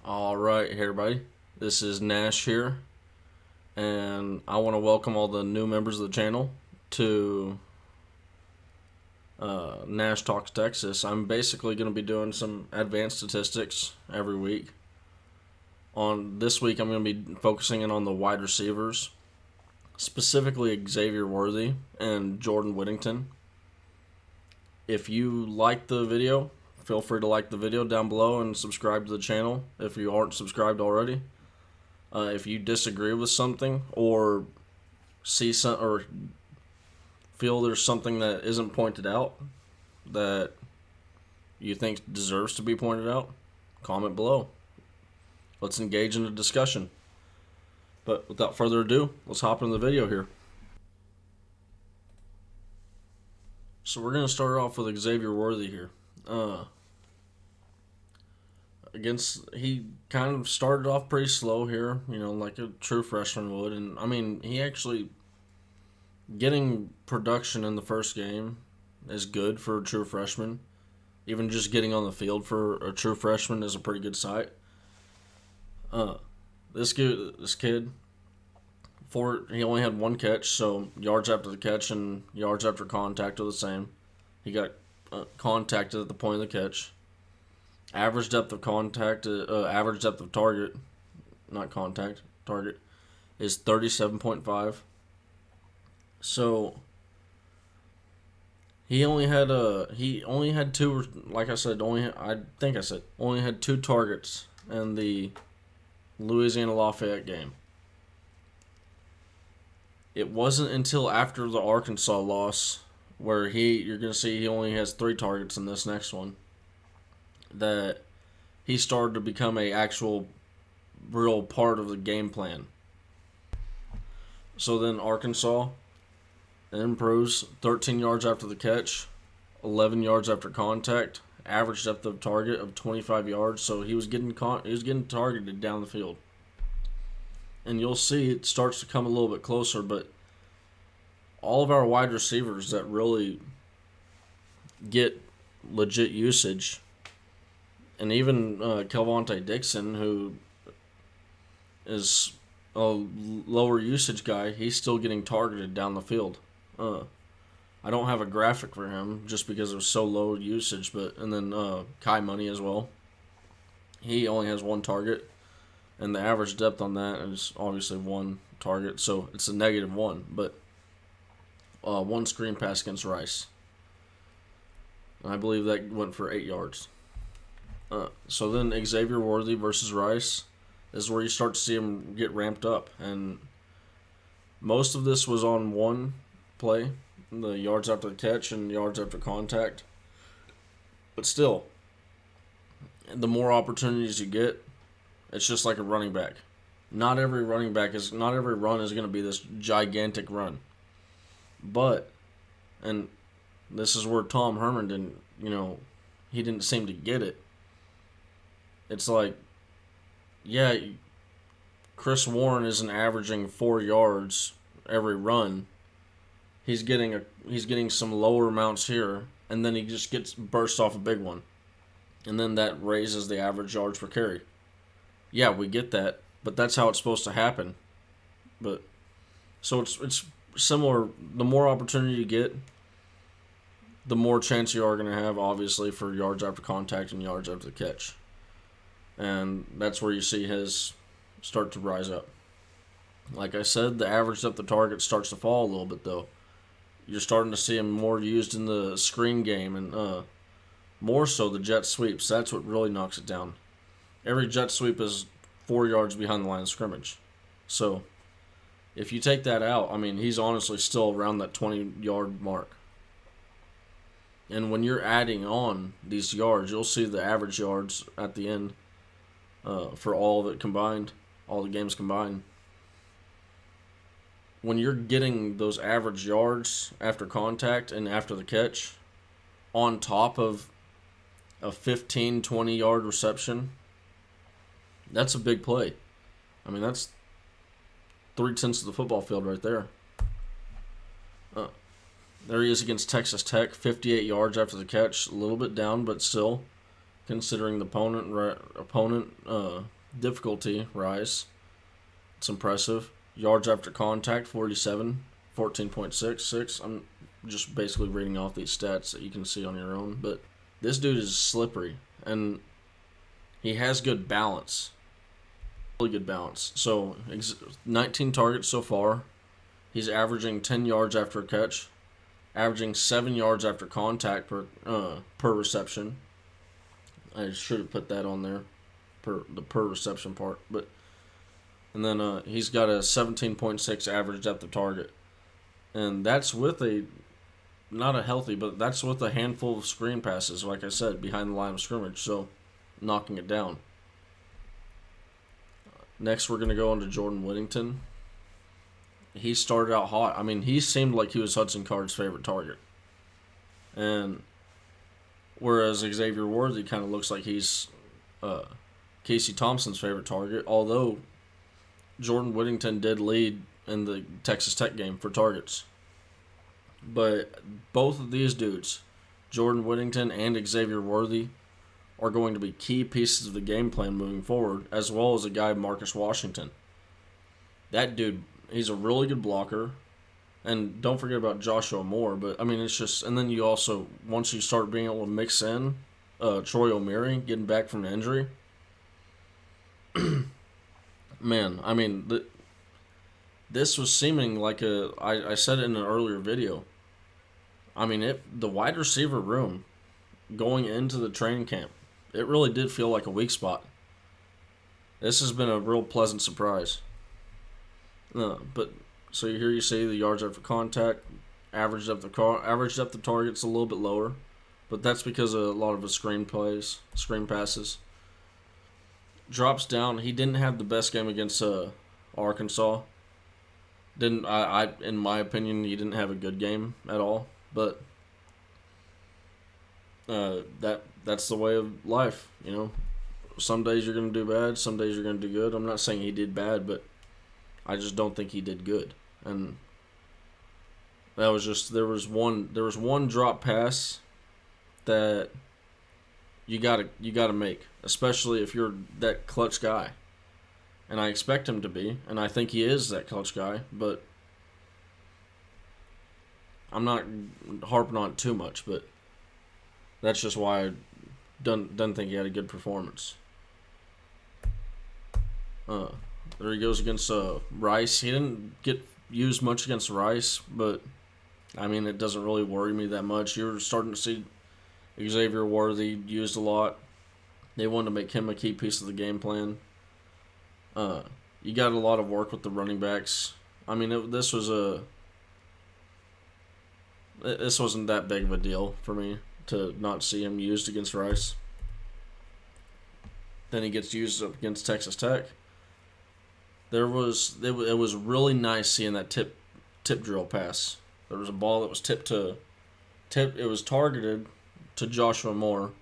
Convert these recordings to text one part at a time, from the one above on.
Alright, hey everybody. This is Nash here, and I want to welcome all the new members of the channel to Nash Talks Texas. I'm basically going to be doing some advanced statistics every week. On this week, I'm going to be focusing in on the wide receivers, specifically Xavier Worthy and Jordan Whittington. If you like the video, feel free to like the video down below and subscribe to the channel if you aren't subscribed already. If you disagree with something or see some or feel there's something that isn't pointed out that you think deserves to be pointed out, comment below. Let's engage in a discussion. But without further ado, let's hop into the video here. So we're going to start off with Xavier Worthy here. He kind of started off pretty slow here, like a true freshman would. And, I mean, he actually getting production in the first game is good for a true freshman. Even just getting on the field for a true freshman is a pretty good sight. This kid, he only had one catch, so yards after the catch and yards after contact are the same. He got contacted at the point of the catch. Average depth of target, not contact, target, is 37.5. So he only had two, like I said, only had two targets in the Louisiana Lafayette game. It wasn't until after the Arkansas loss where you're going to see he only has 3 targets in this next one that he started to become a actual real part of the game plan. So then Arkansas improves 13 yards after the catch, 11 yards after contact, average depth of target of 25 yards. So he was getting targeted down the field. And you'll see it starts to come a little bit closer, but all of our wide receivers that really get legit usage, and even Kelvontay Dixon, who is a lower usage guy, he's still getting targeted down the field. I don't have a graphic for him just because it was so low usage, and then Kai Money as well. He only has 1 target, and the average depth on that is obviously 1 target, so it's a -1, but 1 screen pass against Rice. And I believe that went for 8 yards. So then Xavier Worthy versus Rice is where you start to see him get ramped up. And most of this was on one play, the yards after the catch and yards after contact. But still, the more opportunities you get, it's just like a running back. Not every run is going to be this gigantic run. But, and this is where Tom Herman he didn't seem to get it. It's like, yeah, Chris Warren isn't averaging 4 yards every run. He's getting some lower amounts here, and then he just gets burst off a big one. And then that raises the average yards per carry. Yeah, we get that, but that's how it's supposed to happen. But so it's similar. The more opportunity you get, the more chance you are going to have, obviously, for yards after contact and yards after the catch. And that's where you see his start to rise up. Like I said, the average depth of target starts to fall a little bit, though. You're starting to see him more used in the screen game and more so the jet sweeps. That's what really knocks it down. Every jet sweep is 4 yards behind the line of scrimmage. So if you take that out, I mean, he's honestly still around that 20-yard mark. And when you're adding on these yards, you'll see the average yards at the end for all of it combined, all the games combined. When you're getting those average yards after contact and after the catch on top of a 15, 20-yard reception, that's a big play. I mean, that's 3/10 of the football field right there. There he is against Texas Tech, 58 yards after the catch, a little bit down, but still, considering the opponent difficulty rise. It's impressive. Yards after contact, 47, 14.66. I'm just basically reading off these stats that you can see on your own. But this dude is slippery, and he has good balance. Really good balance. So, 19 targets so far. He's averaging 10 yards after a catch, averaging 7 yards after contact per reception. I should have put that on there, per reception part. And then he's got a 17.6 average depth of target, and that's with not a healthy, but that's with a handful of screen passes, like I said, behind the line of scrimmage. So, knocking it down. Next, we're going to go on to Jordan Whittington. He started out hot. I mean, he seemed like he was Hudson Card's favorite target. And whereas Xavier Worthy kind of looks like he's Casey Thompson's favorite target, although Jordan Whittington did lead in the Texas Tech game for targets. But both of these dudes, Jordan Whittington and Xavier Worthy, are going to be key pieces of the game plan moving forward, as well as a guy, Marcus Washington. That dude, he's a really good blocker. And don't forget about Joshua Moore. But, I mean, it's just... And then you also, once you start being able to mix in Troy Omeire getting back from injury, man, I mean, this was seeming like I said it in an earlier video. I mean, the wide receiver room going into the training camp, it really did feel like a weak spot. This has been a real pleasant surprise. But so here you see the yards after contact, average depth of target's a little bit lower, but that's because of a lot of his screen passes. Drops down. He didn't have the best game against Arkansas. In my opinion, he didn't have a good game at all. But that's the way of life, you know. Some days you're gonna do bad, some days you're gonna do good. I'm not saying he did bad, but I just don't think he did good. And that was just there was one drop pass that you gotta make, especially if you're that clutch guy. And I expect him to be, and I think he is that clutch guy, but I'm not harping on it too much, but that's just why I don't think he had a good performance. There he goes against Rice. He didn't get used much against Rice, but I mean, it doesn't really worry me that much. You're starting to see Xavier Worthy used a lot. They wanted to make him a key piece of the game plan. You got a lot of work with the running backs. I mean, this wasn't that big of a deal for me to not see him used against Rice. Then he gets used up against Texas Tech. It was really nice seeing that tip drill pass. There was a ball that was it was targeted to Joshua Moore,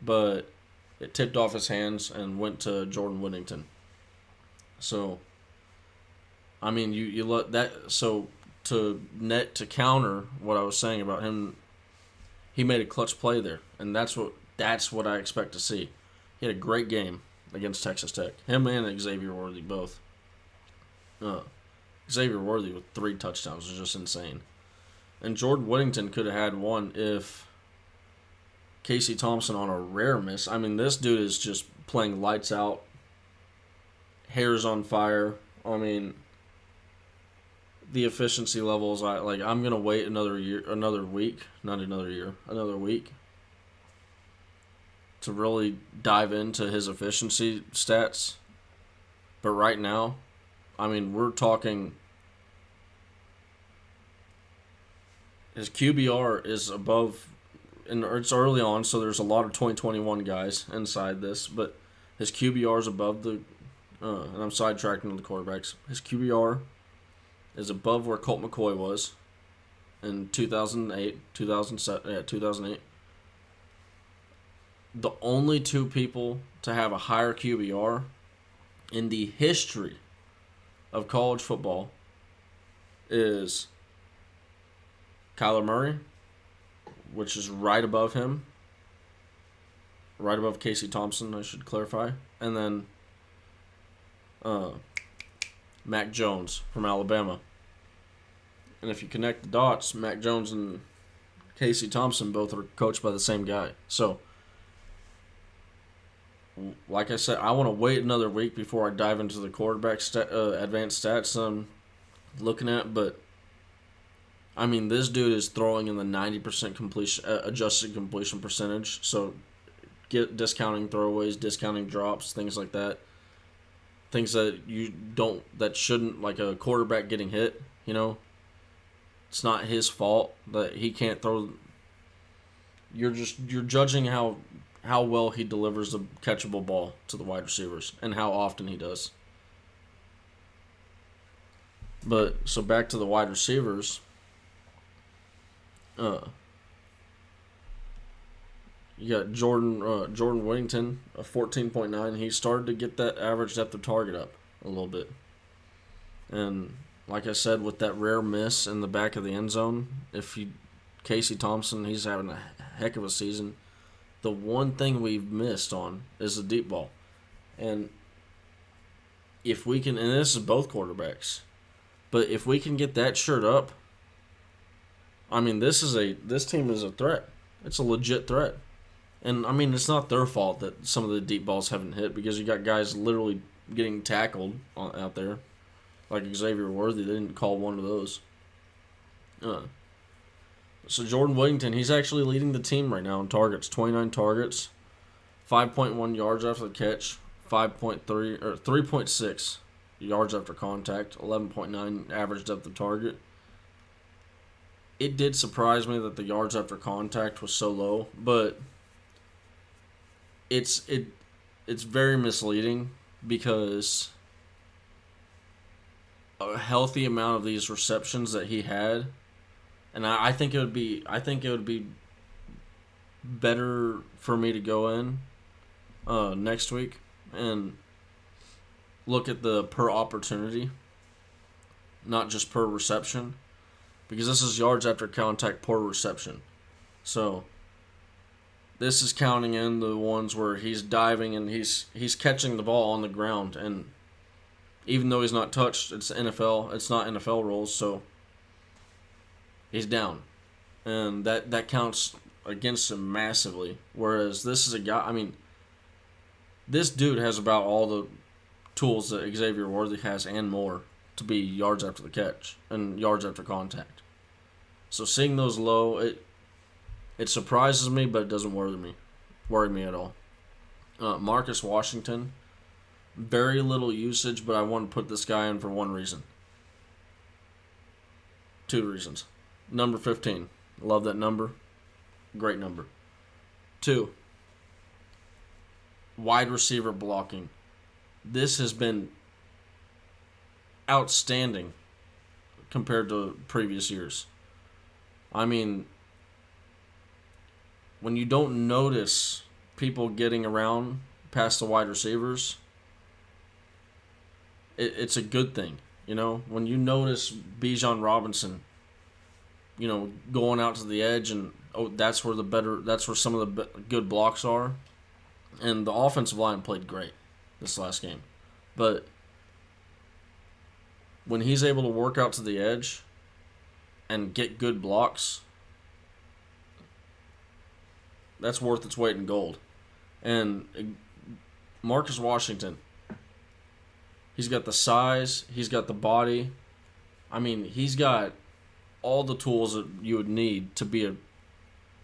but it tipped off his hands and went to Jordan Whittington. So, I mean, you let that, so to counter what I was saying about him, he made a clutch play there, and that's what I expect to see. He had a great game against Texas Tech. Him and Xavier Worthy both. Xavier Worthy with 3 touchdowns was just insane. And Jordan Whittington could have had one if Casey Thompson on a rare miss. I mean, this dude is just playing lights out. Hair's on fire. I mean, the efficiency levels, I'm going to wait another week to really dive into his efficiency stats. But right now, I mean, we're talking, his QBR is above, and it's early on, so there's a lot of 2021 guys inside this, but his QBR is above the, and I'm sidetracking on the quarterbacks. His QBR is above where Colt McCoy was in 2008. The only 2 people to have a higher QBR in the history of college football is Kyler Murray, which is right above him, right above Casey Thompson, I should clarify, and then uh, Mac Jones from Alabama. And if you connect the dots, Mac Jones and Casey Thompson both are coached by the same guy. So, like I said, I want to wait another week before I dive into the quarterback advanced stats I'm looking at. But, I mean, this dude is throwing in the 90% completion adjusted completion percentage. So, get discounting throwaways, discounting drops, things like that. Things that shouldn't, like a quarterback getting hit, It's not his fault that he can't throw. You're judging how well he delivers the catchable ball to the wide receivers and how often he does. But so back to the wide receivers. You got Jordan Whittington, a 14.9. He started to get that average depth of target up a little bit. And like I said, with that rare miss in the back of the end zone, Casey Thompson, he's having a heck of a season. The one thing we've missed on is the deep ball. And if we can, and this is both quarterbacks, but if we can get that shirt up, I mean, this team is a threat. It's a legit threat. And, I mean, it's not their fault that some of the deep balls haven't hit because you got guys literally getting tackled out there. Like Xavier Worthy, they didn't call one of those. So Jordan Whittington, he's actually leading the team right now in targets. 29 targets, 5.1 yards after the catch, 3.6 yards after contact, 11.9 average depth of target. It did surprise me that the yards after contact was so low, but it's very misleading because a healthy amount of these receptions that he had, and I think it would be better for me to go in next week and look at the per opportunity, not just per reception, because this is yards after contact per reception. So this is counting in the ones where he's diving and he's catching the ball on the ground, and even though he's not touched, it's NFL. It's not NFL rules, so he's down, and that counts against him massively. Whereas this is a guy. I mean, this dude has about all the tools that Xavier Worthy has and more to be yards after the catch and yards after contact. So seeing those low, it surprises me, but it doesn't worry me at all. Marcus Washington, very little usage, but I want to put this guy in for one reason. Two reasons. Number 15. Love that number. Great number. 2. Wide receiver blocking. This has been outstanding compared to previous years. I mean, when you don't notice people getting around past the wide receivers, it's a good thing. When you notice Bijan Robinson, going out to the edge, and that's where some of the good blocks are. And the offensive line played great this last game. But when he's able to work out to the edge and get good blocks, that's worth its weight in gold. And Marcus Washington, he's got the size, he's got the body. I mean, he's got all the tools that you would need to be a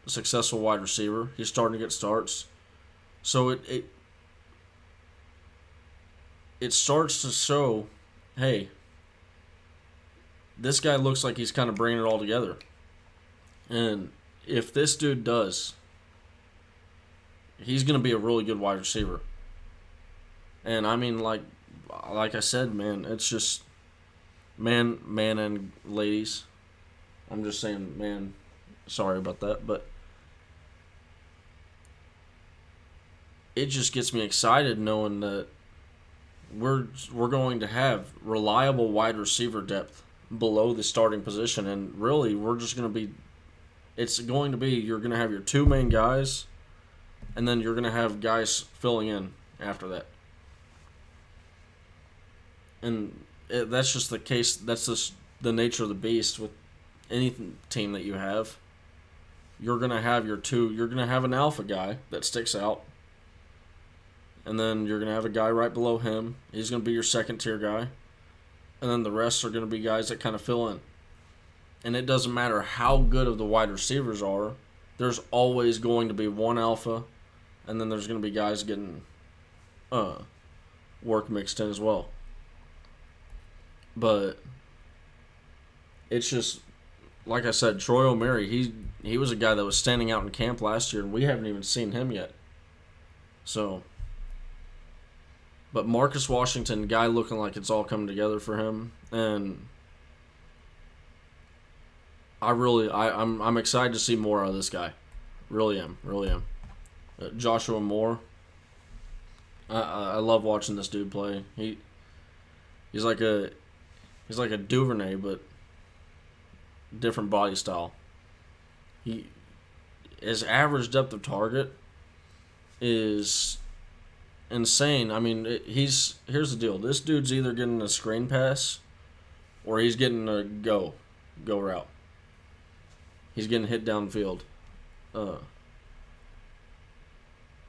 successful wide receiver. He's starting to get starts. So it starts to show, hey, this guy looks like he's kind of bringing it all together. And if this dude does, he's going to be a really good wide receiver. And I mean, like I said, man, it's just man and ladies. I'm just saying, man, sorry about that, but it just gets me excited knowing that we're going to have reliable wide receiver depth below the starting position, and really we're just going to be you're going to have your two main guys, and then you're going to have guys filling in after that. And that's just the case. That's just the nature of the beast with any team that you have. You're going to have your two. You're going to have an alpha guy that sticks out. And then you're going to have a guy right below him. He's going to be your second tier guy. And then the rest are going to be guys that kind of fill in. And it doesn't matter how good of the wide receivers are. There's always going to be one alpha. And then there's going to be guys getting work mixed in as well. But it's just, like I said, Troy Omeire, he was a guy that was standing out in camp last year, and we haven't even seen him yet. So, but Marcus Washington, guy looking like it's all coming together for him, and I'm excited to see more out of this guy. Really am. Joshua Moore, I love watching this dude play. He's like a Duvernay, but different body style. His average depth of target is insane. I mean, here's the deal. This dude's either getting a screen pass or he's getting a go route. He's getting hit downfield.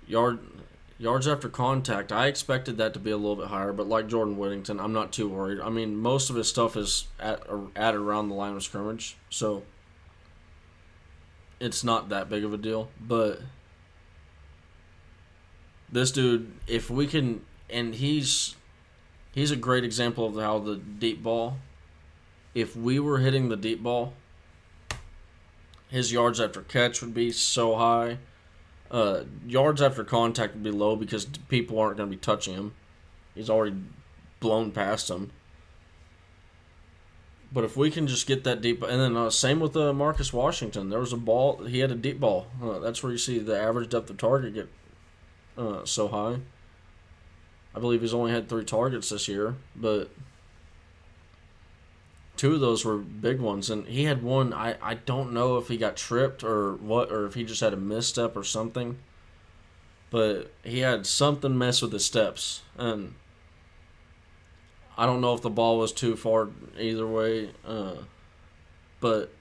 Yards after contact, I expected that to be a little bit higher, but like Jordan Whittington, I'm not too worried. I mean, most of his stuff is at around the line of scrimmage, so it's not that big of a deal. But this dude, if we can, and he's a great example of how the deep ball, if we were hitting the deep ball, his yards after catch would be so high. Yards after contact would be low because people aren't going to be touching him. He's already blown past him. But if we can just get that deep, and then same with Marcus Washington. There was a ball, he had a deep ball. That's where you see the average depth of target get so high. I believe he's only had 3 targets this year, but 2 of those were big ones, and he had one. I don't know if he got tripped or what, or if he just had a misstep or something, but he had something mess with his steps, and I don't know if the ball was too far either way, but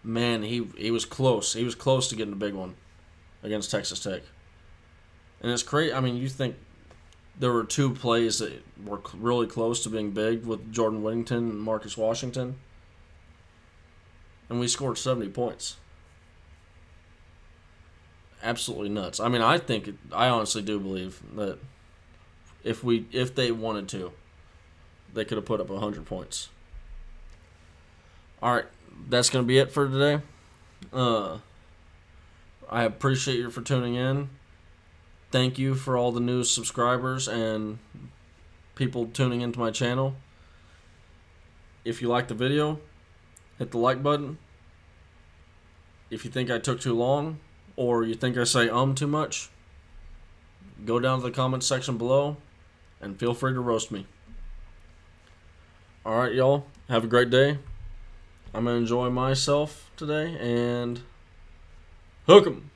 man, he was close. He was close to getting a big one against Texas Tech, and it's crazy. I mean, you think there were 2 plays that were really close to being big with Jordan Whittington and Marcus Washington. And we scored 70 points. Absolutely nuts. I mean, I honestly do believe that if they wanted to, they could have put up 100 points. All right, that's going to be it for today. I appreciate you for tuning in. Thank you for all the new subscribers and people tuning into my channel. If you like the video, hit the like button. If you think I took too long or you think I say too much, go down to the comments section below and feel free to roast me. Alright, y'all. Have a great day. I'm going to enjoy myself today and hook 'em.